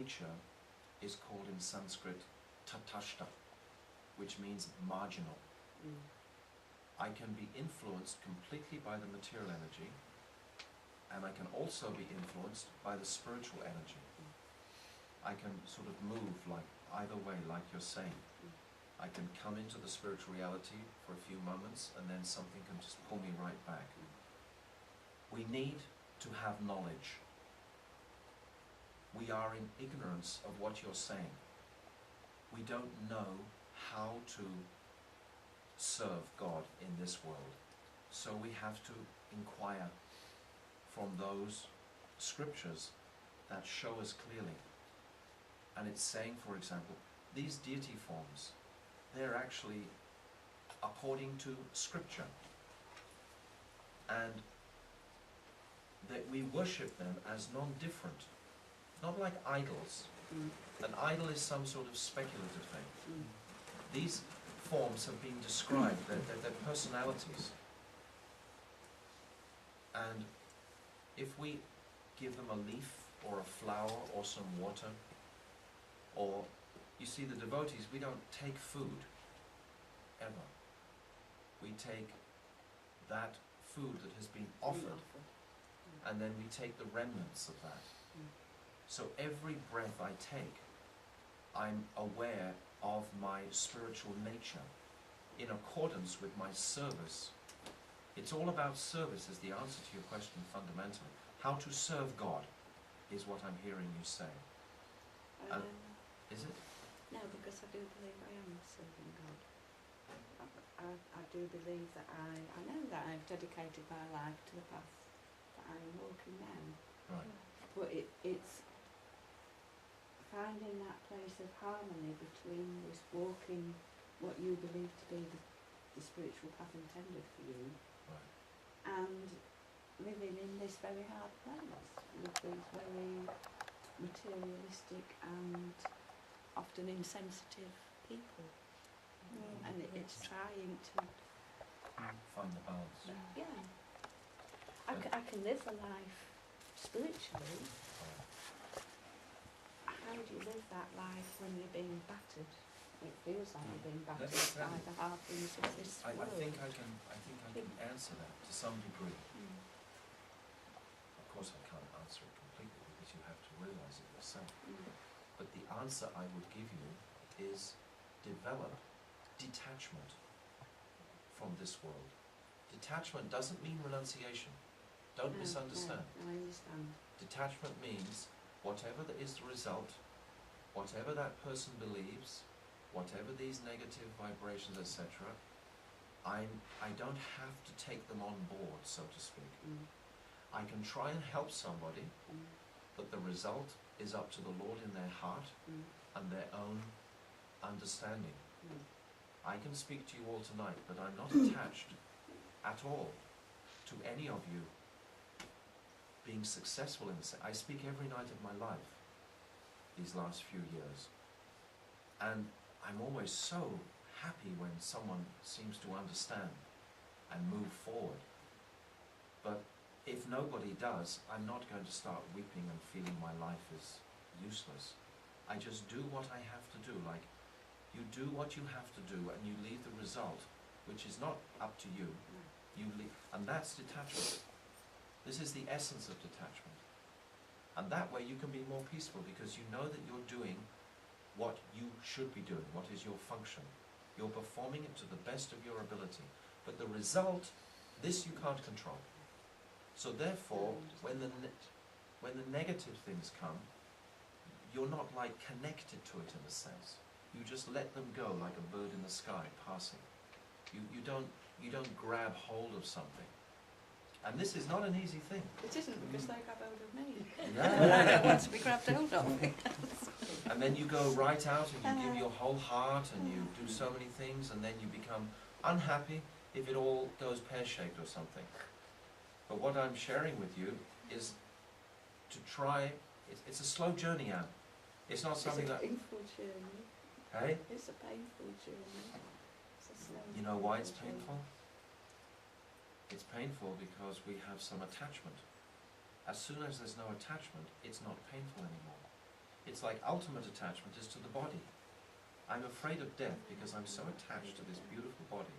nature is called in Sanskrit tatashta, which means marginal. I can be influenced completely by the material energy, and I can also be influenced by the spiritual energy. I can sort of move like either way, like you're saying. I can come into the spiritual reality for a few moments, and then something can just pull me right back. We need to have knowledge. We are in ignorance of what you're saying. We don't know how to serve God in this world. So we have to inquire from those scriptures that show us clearly. And it's saying, for example, these deity forms, they're actually according to scripture. And that we worship them as non-different, not like idols. An idol is some sort of speculative thing. These forms have been described, they're personalities. And if we give them a leaf or a flower or some water, or, you see, the devotees, we don't take food, ever. We take that food that has been offered, and then we take the remnants of that. So every breath I take, I'm aware of my spiritual nature in accordance with my service. It's all about service is the answer to your question fundamentally. How to serve God is what I'm hearing you say. Is it? No, because I do believe I am serving God. I do believe that I know that I've dedicated my life to the path that I'm walking now. Right. But it's finding that place of harmony between this walking what you believe to be the spiritual path intended for you, right, and living in this very hard place with these very materialistic and often insensitive people. And it's trying to find the balance. yeah. I can live a life spiritually. How do you live that life when you're being battered? It feels like you're being battered by the hard things of this I world. think I can answer that to some degree. Of course I can't answer it completely because you have to realize it yourself. But the answer I would give you is develop detachment from this world. Detachment doesn't mean renunciation. Don't misunderstand. No, I understand. Detachment means whatever is the result, whatever that person believes, whatever these negative vibrations, etc., I don't have to take them on board, so to speak. I can try and help somebody, but the result is up to the Lord in their heart and their own understanding. I can speak to you all tonight, but I'm not attached at all to any of you being successful in this. I speak every night of my life these last few years, and I'm always so happy when someone seems to understand and move forward. But if nobody does, I'm not going to start weeping and feeling my life is useless. I just do what I have to do. Like, you do what you have to do and you leave the result, which is not up to you. You leave, and that's detachment. This is the essence of detachment. And that way you can be more peaceful because you know that you're doing what you should be doing, what is your function. You're performing it to the best of your ability. But the result, this you can't control. So therefore, when the negative things come, you're not like connected to it in a sense. You just let them go like a bird in the sky passing. You don't grab hold of something. And this is not an easy thing. It isn't, because they grab hold of me. Yeah. And I don't want to be grabbed hold of. And then you go right out and you give your whole heart and you do so many things, and then you become unhappy if it all goes pear-shaped or something. But what I'm sharing with you is to try, it's a slow journey, Anne. It's not something that... It's a painful journey. Hey? It's a painful journey. It's a slow You know why it's painful? It's painful because we have some attachment. As soon as there's no attachment, it's not painful anymore. It's like ultimate attachment is to the body. I'm afraid of death because I'm so attached to this beautiful body.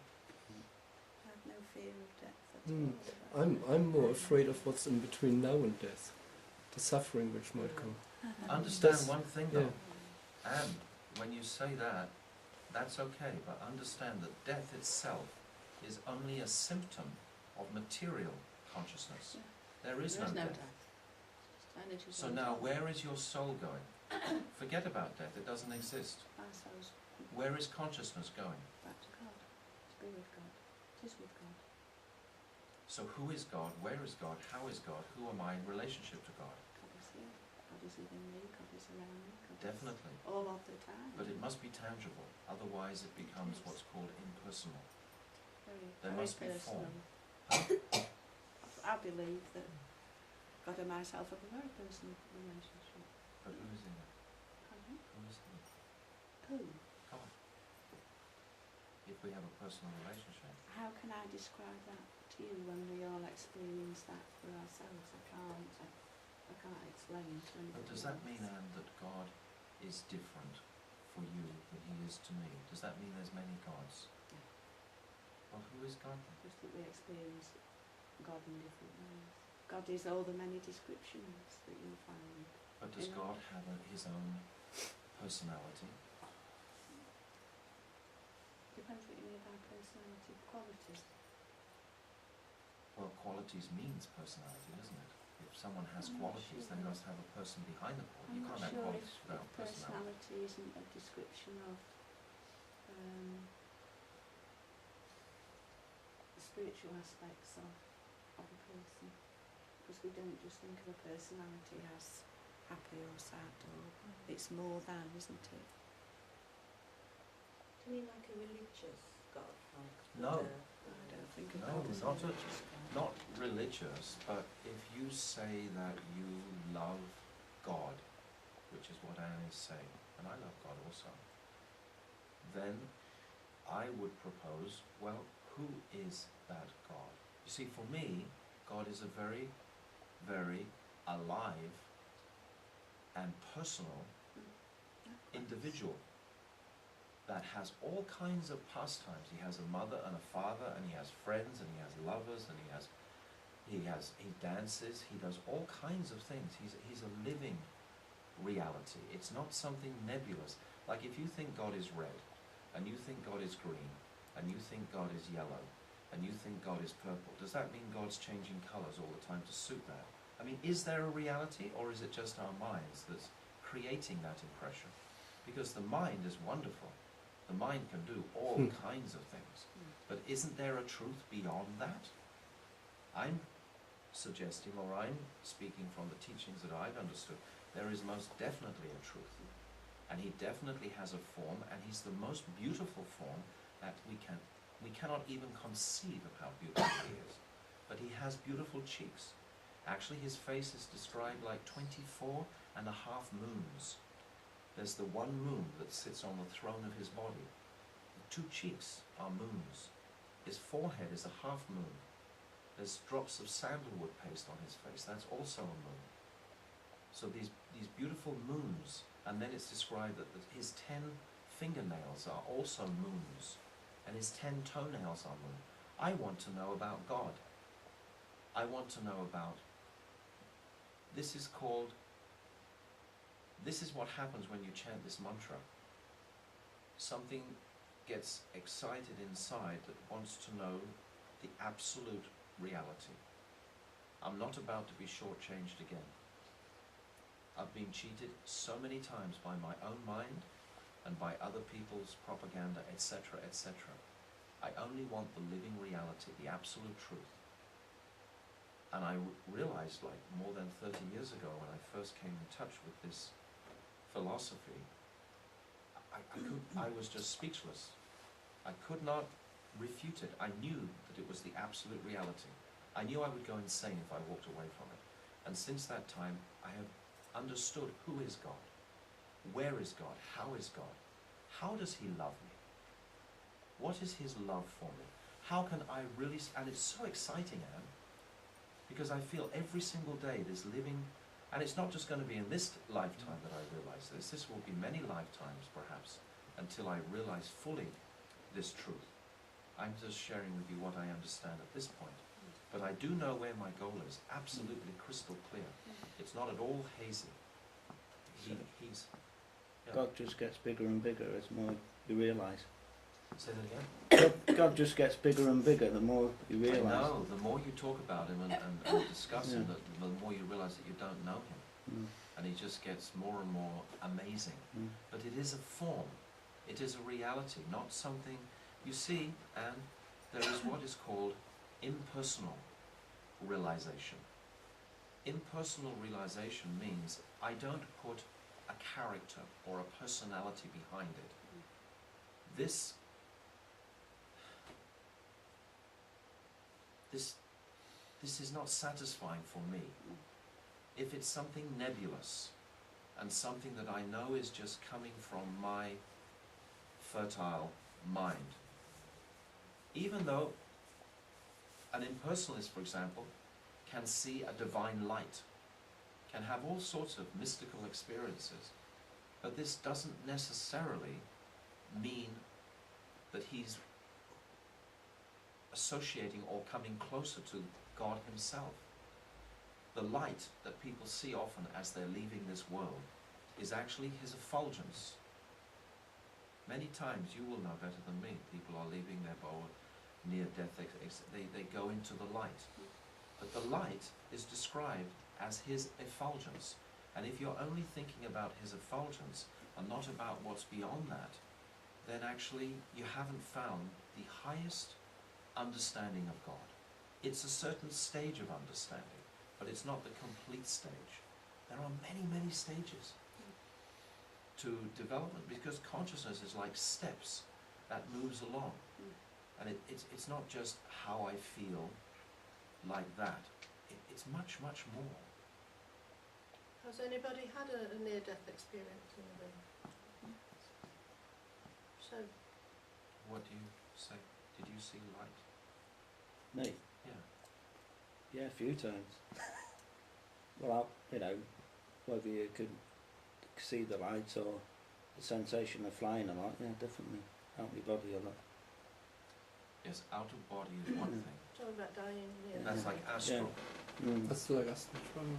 I have no fear of death at all. I'm more afraid of what's in between now and death, the suffering which might come. Understand one thing though, Yeah. and when you say that, that's okay, but understand that death itself is only a symptom of material consciousness. Yeah. There is no death. Just energy So goes now on. where is your soul going? Forget about death, it doesn't exist. Our soul's Where is consciousness going? back to God, to be with God. It is with God. So who is God? Where is God? How is God? Who am I in relationship to God? God is here. God is within me. God is around me. God Definitely. is all of the time. But it must be tangible, otherwise it becomes what's called impersonal. Very, There very must be form. personal. I believe that God and myself have a very personal relationship. But who is in it? Pardon? Who is in it? Who? God. If we have a personal relationship. How can I describe that to you when we all experience that for ourselves? I can't explain to anybody. But does that else. mean, Anne, that God is different for you than he is to me? Does that mean there's many gods? Yeah. Well, who is God then? Just that we experience God in different ways. God is all the many descriptions that you'll find. But does Yeah. God have his own personality? Depends what you mean by personality. Qualities. Well, qualities means personality, doesn't it? If someone has I'm not qualities, sure. they must have a person behind the quality. I'm You not can't have sure qualities if without personality. personality isn't a description of the spiritual aspects of a person. Because we don't just think of a personality as happy or sad, or it's more than, isn't it? Do you mean like a religious God? Like No. I don't think of No, God as a not a- religious God. Not religious, but if you say that you love God, which is what Anne is saying, and I love God also, then I would propose, well, who is that God? You see, for me, God is a very, very alive and personal individual that has all kinds of pastimes. He has a mother and a father, and he has friends, and he has lovers, and he dances, he does all kinds of things. He's a living reality. It's not something nebulous. Like if you think God is red, and you think God is green, and you think God is yellow, and you think God is purple, does that mean God's changing colours all the time to suit that? I mean, is there a reality, or is it just our minds that's creating that impression? Because the mind is wonderful. The mind can do all kinds of things. But isn't there a truth beyond that? I'm suggesting, or I'm speaking from the teachings that I've understood, there is most definitely a truth. And he definitely has a form, and he's the most beautiful form that we cannot even conceive of how beautiful he is. But he has beautiful cheeks. Actually, his face is described like 24 and a half moons. There's the one moon that sits on the throne of his body. The two cheeks are moons. His forehead is a half moon. There's drops of sandalwood paste on his face. That's also a moon. So these beautiful moons, and then it's described that his 10 fingernails are also moons, and his 10 toenails are moon. I want to know about God. I want to know about, this is what happens when you chant this mantra. Something gets excited inside that wants to know the absolute reality. I'm not about to be shortchanged again. I've been cheated so many times by my own mind and by other people's propaganda, etc., etc. I only want the living reality, the absolute truth. And I realized, like more than 30 years ago, when I first came in touch with this philosophy, I was just speechless. I could not refute it. I knew that it was the absolute reality. I knew I would go insane if I walked away from it. And since that time, I have understood who is God, where is God, how is God, how does he love me, what is his love for me, how can I really, and it's so exciting, Anne, because I feel every single day this living And it's not just going to be in this lifetime that I realize this. This will be many lifetimes, perhaps, until I realize fully this truth. I'm just sharing with you what I understand at this point. But I do know where my goal is, absolutely crystal clear. It's not at all hazy. He's... Yeah. God just gets bigger and bigger as more you realise. Say that again? God just gets bigger and bigger the more you realise. I know, the more you talk about him and discuss him, the more you realise that you don't know him. And he just gets more and more amazing. But it is a form, it is a reality, not something you see. And there is what is called impersonal realization. Impersonal realization means I don't put a character or a personality behind it. This is not satisfying for me. If it's something nebulous and something that I know is just coming from my fertile mind, even though an impersonalist, for example, can see a divine light, can have all sorts of mystical experiences, but this doesn't necessarily mean that he's associating or coming closer to God himself. The light that people see often as they're leaving this world is actually his effulgence. Many times, you will know better than me, people are leaving their near-death, they go into the light. But the light is described as his effulgence. And if you're only thinking about his effulgence and not about what's beyond that, then actually you haven't found the highest understanding of God. It's a certain stage of understanding, but it's not the complete stage. There are many, many stages to development, because consciousness is like steps that moves along. And it's not just how I feel like that. It's much, much more. Has anybody had a near-death experience in the room? So, What do you say? Did you see light? Me? Yeah. Yeah, a few times. Well, whether you could see the lights or the sensation of flying a lot, yeah, definitely. Out of your body a lot. Yes, out of body is one thing. talking about dying near That's death. like astral. That's like astral travel.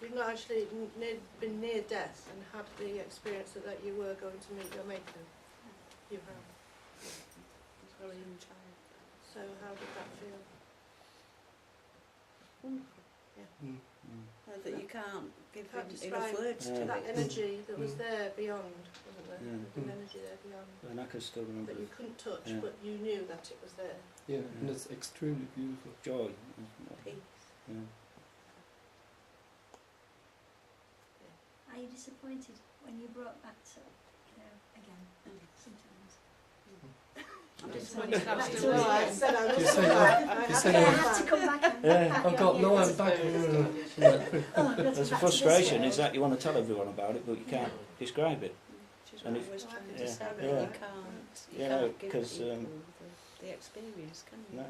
You've not actually been near death and had the experience that you were going to meet your maker. You have. Well, a young child. So how did that feel? Wonderful. That you can't give Can't enough describe words to that it. energy that was there beyond, wasn't there? Yeah. There was an energy there beyond And I can still remember that you couldn't touch, Yeah. but you knew that it was there. Yeah, and it's extremely beautiful. joy. Peace. Yeah. Are you disappointed when you brought that up again? Sometimes. I'm disappointed disappointed That's after all all. right. I said I was You say back. you I say have to come back. Yeah. Oh God, no, I'm back. There's a frustration is that you want to tell everyone about it, but you can't describe it. Which is And what if- I was trying yeah, to say, but yeah. you can't Yeah, give 'cause, people the experience, can you? No.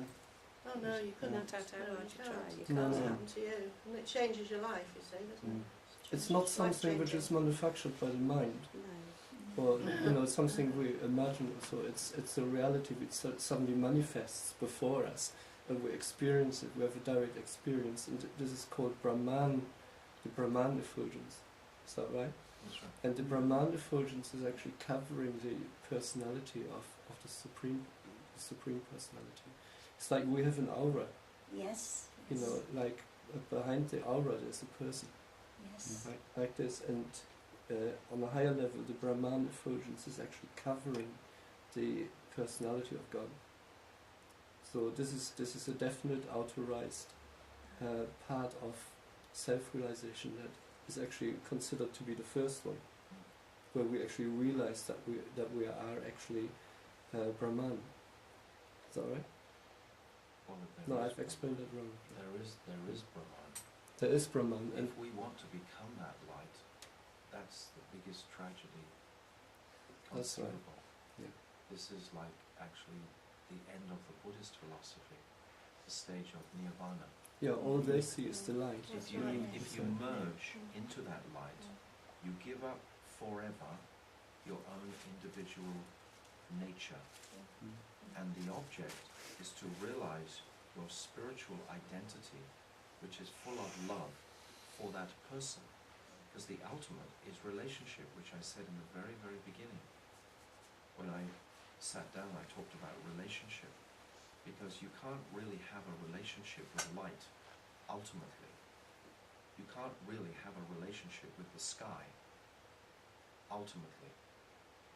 Oh no, you No couldn't. matter how hard you try, you It can't. No. can't happen to you. And it changes your life, you see, doesn't Mm. it? It's not something which is manufactured by the mind, No. or it's something we imagine. So it's a reality which suddenly manifests before us, and we experience it. We have a direct experience, and this is called Brahman, the Brahman effulgence. Is that right? That's right. And the Brahman effulgence is actually covering the personality of the supreme personality. It's like we have an aura, Yes. like behind the aura there's a person, Yes. like this, and on a higher level the Brahman effulgence is actually covering the personality of God. So this is a definite authorized part of self-realization that is actually considered to be the first one, where we actually realize that we are actually Brahman. Is that right? Well, No, there is I've explained it wrong. There is Brahman. There is Brahman, and If we want to become that light, that's the biggest tragedy That's right. conceivable. Yeah. This is like actually the end of the Buddhist philosophy, the stage of nirvana. Yeah, all they see is the light. If you, Right. if you merge into that light, you give up forever your own individual nature. And the object is to realize your spiritual identity, which is full of love for that person. Because the ultimate is relationship, which I said in the very, very beginning. When I sat down, I talked about relationship. Because you can't really have a relationship with light, ultimately. You can't really have a relationship with the sky, ultimately.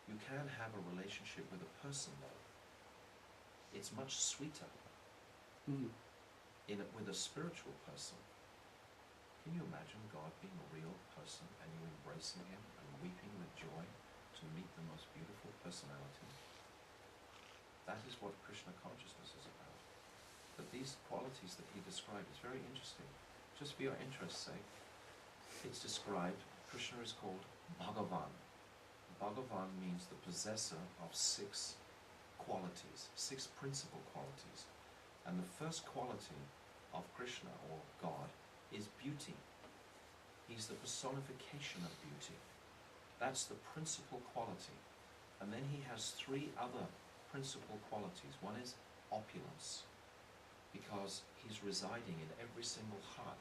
You can have a relationship with a person, though. It's much sweeter with a spiritual person. Can you imagine God being a real person and you embracing him and weeping with joy to meet the most beautiful personality? That is what Krishna consciousness is about. But these qualities that he described is very interesting. Just for your interest's sake, it's described, Krishna is called Bhagavan. Bhagavan means the possessor of 6 qualities, 6 principal qualities. And the first quality of Krishna, or God, is beauty. He's the personification of beauty. That's the principal quality. And then he has 3 other principal qualities. One is opulence, because he's residing in every single heart.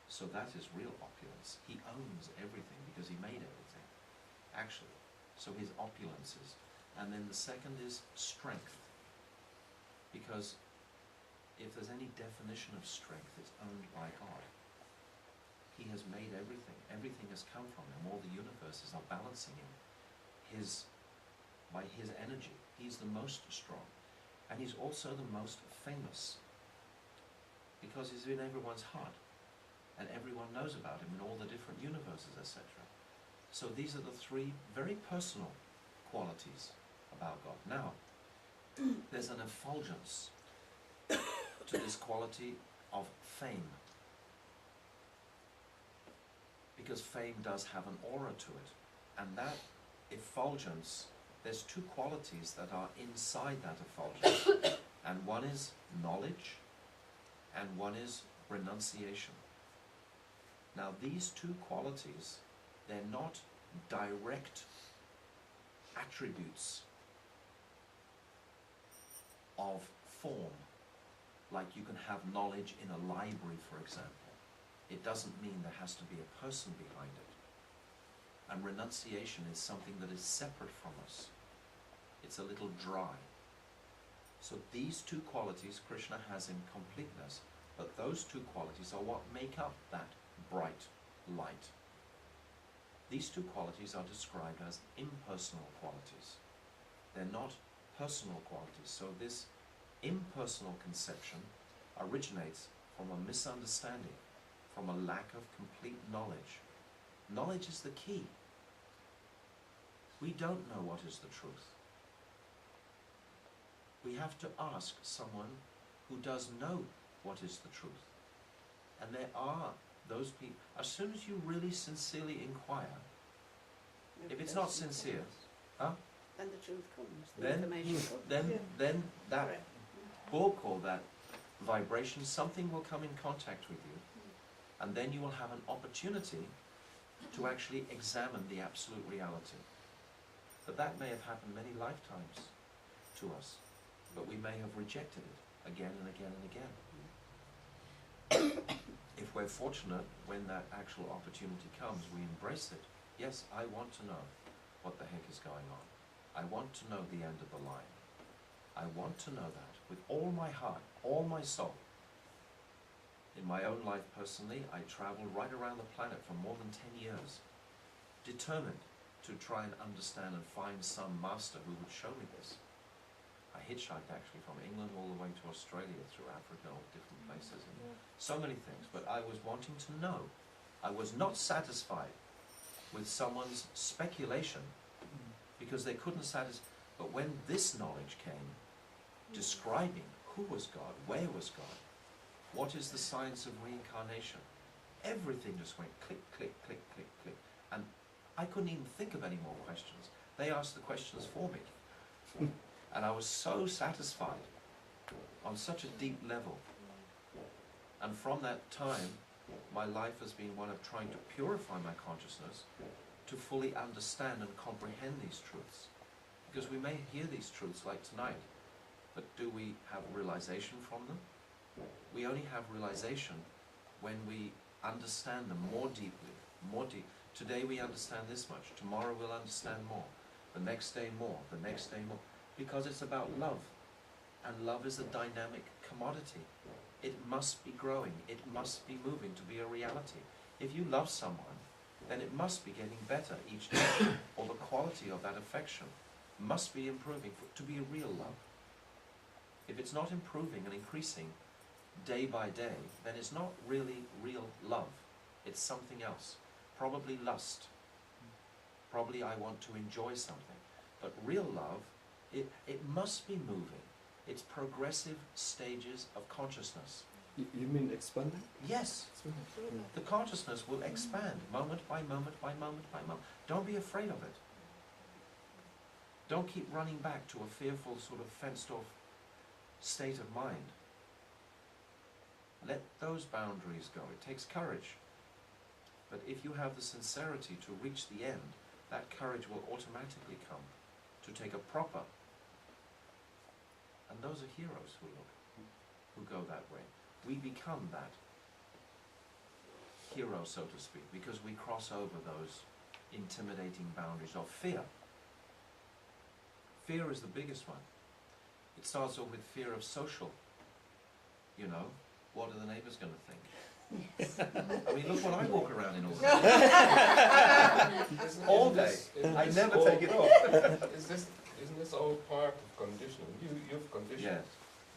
So that is real opulence. He owns everything because he made everything, actually. So his opulence is. And then the second is strength, because if there's any definition of strength, it's owned by God. He has made everything. Everything has come from him. All the universes are balancing him. By his energy. He's the most strong. And he's also the most famous, because he's in everyone's heart. And everyone knows about him in all the different universes, etc. So these are the 3 very personal qualities about God. Now, there's an effulgence to this quality of fame. Because fame does have an aura to it. And that effulgence, there's 2 qualities that are inside that effulgence. And one is knowledge, and one is renunciation. Now these 2 qualities, they're not direct attributes of form, like you can have knowledge in a library, for example. It doesn't mean there has to be a person behind it. And renunciation is something that is separate from us. It's a little dry. So these 2 qualities Krishna has in completeness, but those 2 qualities are what make up that bright light. These 2 qualities are described as impersonal qualities. They're not personal qualities. So this impersonal conception originates from a misunderstanding, from a lack of complete knowledge. Knowledge is the key. We don't know what is the truth. We have to ask someone who does know what is the truth. And there are those people, as soon as you really sincerely inquire, if it's not sincere, then the truth comes, the information comes. then that Correct. book or that vibration, something will come in contact with you, and then you will have an opportunity to actually examine the absolute reality. But that may have happened many lifetimes to us, but we may have rejected it again and again and again. If we're fortunate, when that actual opportunity comes, we embrace it. Yes, I want to know what the heck is going on. I want to know the end of the line. I want to know that with all my heart, all my soul. In my own life personally, I traveled right around the planet for more than 10 years, determined to try and understand and find some master who would show me this. I hitchhiked actually from England all the way to Australia, through Africa, all different places, and so many things, but I was wanting to know. I was not satisfied with someone's speculation, because they couldn't satisfy. But when this knowledge came, describing who was God, where was God, what is the science of reincarnation, everything just went click, click, click, click, click. And I couldn't even think of any more questions. They asked the questions for me. And I was so satisfied on such a deep level And from that time, my life has been one of trying to purify my consciousness to fully understand and comprehend these truths. Because we may hear these truths like tonight, but do we have realization from them? We only have realization when we understand them more deeply, more deep. Today we understand this much, tomorrow we'll understand more, the next day more, the next day more. Because it's about love, and love is a dynamic commodity. It must be growing, it must be moving to be a reality. If you love someone, then it must be getting better each day, or the quality of that affection must be improving to be a real love. If it's not improving and increasing day by day, then it's not really real love. It's something else. Probably lust. Probably I want to enjoy something. But real love, it must be moving. It's progressive stages of consciousness. You mean expanding? Yes. The consciousness will expand moment by moment by moment by moment. Don't be afraid of it. Don't keep running back to a fearful sort of fenced off state of mind. Let those boundaries go. It takes courage. But if you have the sincerity to reach the end, that courage will automatically come to take a proper. And those are heroes who go that way. We become that hero, so to speak, because we cross over those intimidating boundaries of fear. Fear is the biggest one. It starts off with fear of social. You know, what are the neighbours going to think? I mean, look when I walk around in all day. I never take it off. Isn't this all part of conditioning? You've conditioned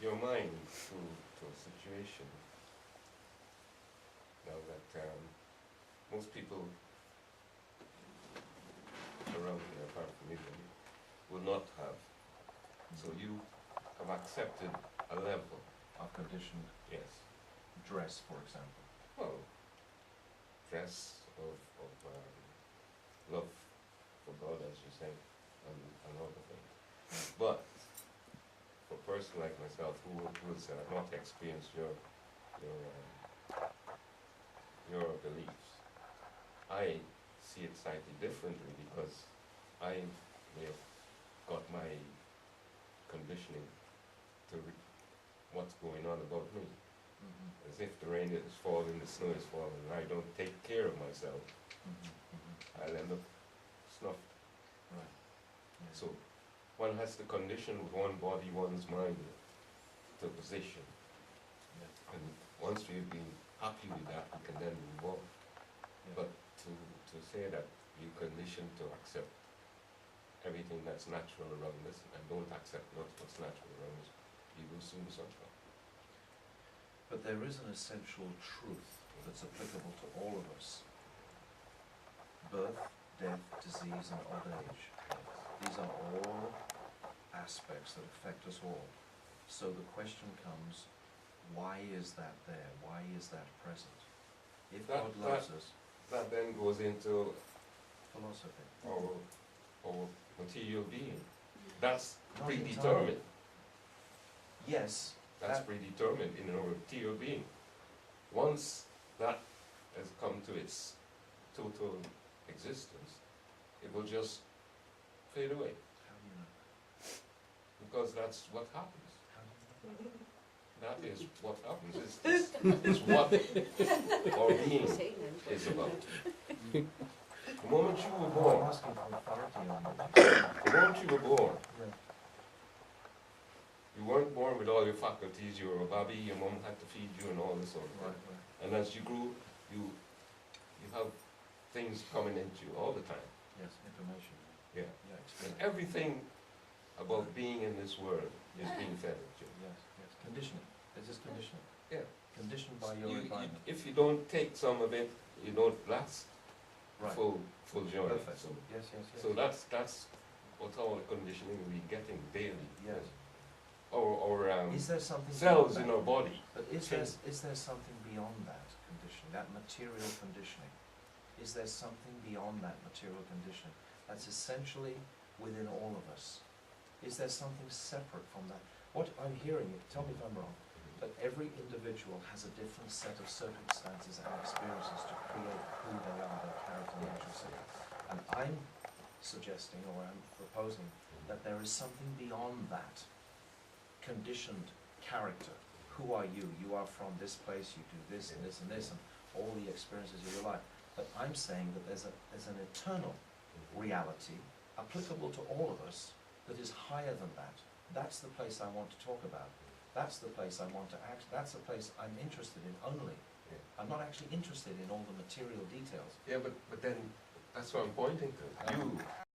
your mind to a situation. Now that most people around here, apart from you, will not have. So you have accepted a level of conditioned. Yes. Dress, for example. Well, dress of love for God, as you say, and all the things. But for a person like myself who has not experienced your beliefs, I see it slightly differently because I may have got my conditioning to what's going on about me. As if the rain is falling, the snow is falling, and I don't take care of myself, I'll end up snuffed. Right. Yeah. So one has to condition with one body, one's mind to position. Yeah. And once we've been happy with that, we can then move on. Yeah. But to say that you condition to accept everything that's natural around us and don't accept what's natural around us, you will soon suffer. But there is an essential truth that's applicable to all of us. Birth, death, disease, and old age. These are all aspects that affect us all. So the question comes, why is that there? Why is that present? If God loves us... That then goes into philosophy. Our material being. That's Not predetermined. Yes. That's predetermined in our material being. Once that has come to its total existence, it will just fade away. How do you know? Because that's what happens. How do you know? That is what happens. It's what our being is about. The moment you were born, I'm asking for authority on you. the moment you were born, Yeah. you weren't born with all your faculties. You were a baby. Your mom had to feed you and all this sort of thing. Right. And as you grew, you have things coming into you all the time. Yes, information. Yeah. Yeah, And experience. everything about being in this world is being fed at you. Yes, yes. Conditioning. This is conditioning. Yeah. Conditioned by your environment. If you don't take some of it, you don't last Right. full joy. Perfect. So, Yes, yes, yes. so that's what all the conditioning we're getting daily. Yes. Or Is there something cells beyond in that? our body. But is there something beyond that conditioning, that material conditioning? Is there something beyond that material conditioning that's essentially within all of us? Is there something separate from that? What I'm hearing, tell me if I'm wrong, But every individual has a different set of circumstances and experiences to create who they are, their character, nature, etc. And I'm suggesting, or I'm proposing, that there is something beyond that conditioned character. Who are you? You are from this place, you do this and this and this, and all the experiences of your life. But I'm saying that there's an eternal reality applicable to all of us that is higher than that. That's the place I want to talk about. That's the place I want to act. That's the place I'm interested in only. Yeah. I'm not actually interested in all the material details. Yeah, but then that's what I'm pointing to. You